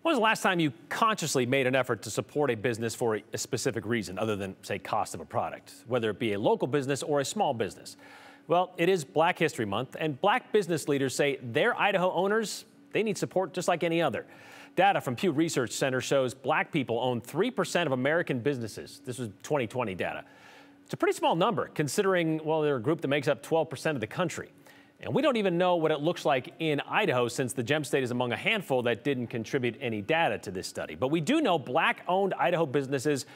When was the last time you consciously made an effort to support a business for a specific reason other than, say, cost of a product, whether it be a local business or a small business? Well, it is Black History Month, and Black business leaders say their Idaho owners, they need support just like any other. Data from Pew Research Center shows Black people own 3% of American businesses. This was 2020 data. It's a pretty small number, considering, well, they're a group that makes up 12% of the country. And we don't even know what it looks like in Idaho, since the Gem State is among a handful that didn't contribute any data to this study. But we do know Black-owned Idaho businesses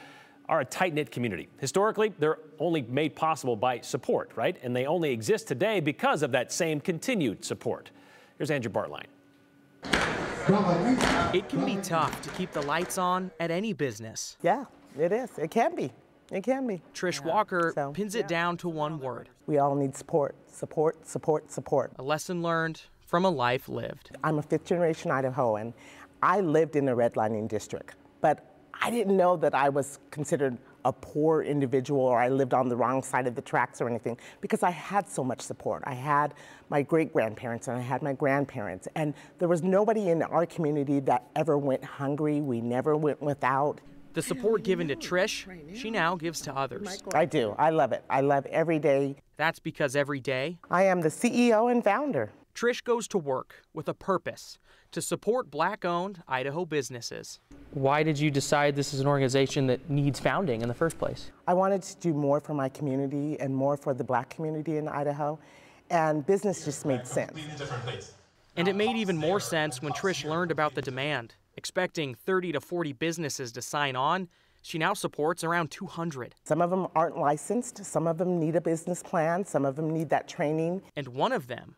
are a tight-knit community. Historically, they're only made possible by support, right? And they only exist today because of that same continued support. Here's Andrew Bartline. It can be tough to keep the lights on at any business. Yeah, it is. It can be. It can be. Trish Walker pins it down to one word. We all need support, support, support, support. A lesson learned from a life lived. I'm a fifth-generation Idahoan. I lived in a redlining district, but I didn't know that I was considered a poor individual or I lived on the wrong side of the tracks or anything, because I had so much support. I had my great-grandparents and I had my grandparents, and there was nobody in our community that ever went hungry. We never went without. The support given to Trish, she now gives to others. I do. I love it. I love every day. That's because every day, I am the CEO and founder. Trish goes to work with a purpose to support Black-owned Idaho businesses. Why did you decide this is an organization that needs founding in the first place? I wanted to do more for my community and more for the Black community in Idaho, and business just made sense. And it made even more sense when Trish learned about the demand. Expecting 30 to 40 businesses to sign on, she now supports around 200. Some of them aren't licensed, some of them need a business plan, some of them need that training. And one of them,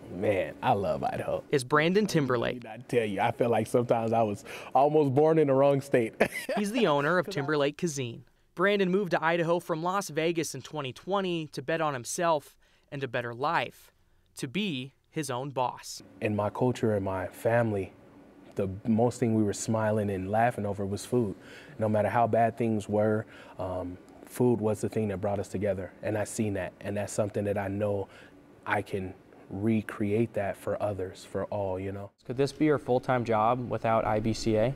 man, I love Idaho, is Brandon Timberlake. I tell you, I feel like sometimes I was almost born in the wrong state. He's the owner of Timberlake Cuisine. Brandon moved to Idaho from Las Vegas in 2020 to bet on himself and a better life, to be his own boss. In my culture and my family, the most thing we were smiling and laughing over was food. No matter how bad things were, food was the thing that brought us together. And I've seen that. And that's something that I know I can recreate that for others, for all, you know. Could this be your full-time job without IBCA?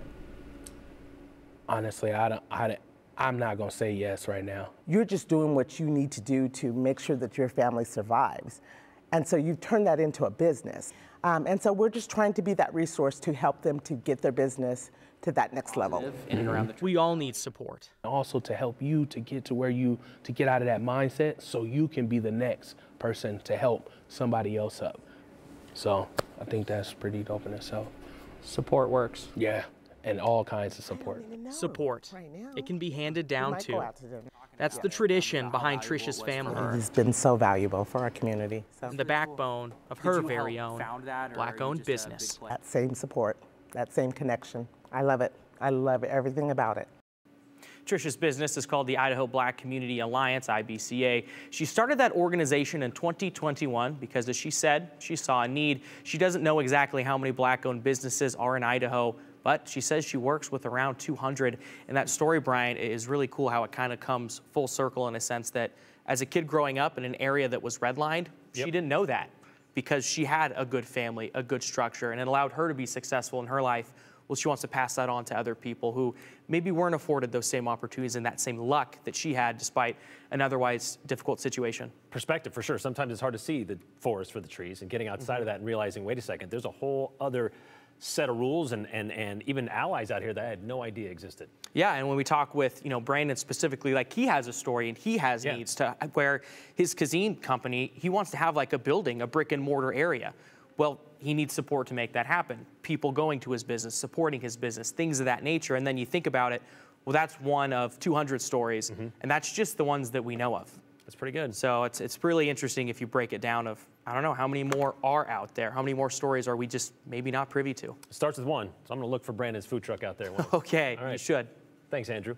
Honestly, I'm not going to say yes right now. You're just doing what you need to do to make sure that your family survives. And so you've turned that into a business. And so we're just trying to be that resource to help them to get their business to that next level. We all need support. Also to help you to get to where to get out of that mindset so you can be the next person to help somebody else up. So I think that's pretty dope in itself. Support works. Yeah, and all kinds of support. Support. It can be handed down too. That's the tradition behind Trish's family. It's been so valuable for our community. And the backbone of her very own Black-owned business. That same support, that same connection. I love it. I love everything about it. Trish's business is called the Idaho Black Community Alliance, IBCA. She started that organization in 2021 because, as she said, she saw a need. She doesn't know exactly how many Black-owned businesses are in Idaho, but she says she works with around 200. And that story, Brian, is really cool how it kind of comes full circle in a sense that as a kid growing up in an area that was redlined, she didn't know that because she had a good family, a good structure, and it allowed her to be successful in her life. Well, she wants to pass that on to other people who maybe weren't afforded those same opportunities and that same luck that she had despite an otherwise difficult situation. Perspective, for sure. Sometimes it's hard to see the forest for the trees, and getting outside of that and realizing, wait a second, there's a whole other set of rules and even allies out here that I had no idea existed. Yeah, and when we talk with, Brandon specifically, like he has a story and he has needs to where his cuisine company, he wants to have like a building, a brick and mortar area. Well, he needs support to make that happen. People going to his business, supporting his business, things of that nature. And then you think about it, well, that's one of 200 stories, and that's just the ones that we know of. That's pretty good. So it's really interesting if you break it down of, I don't know, how many more are out there? How many more stories are we just maybe not privy to? It starts with one, so I'm going to look for Brandon's food truck out there. Okay, all right. you should. Thanks, Andrew.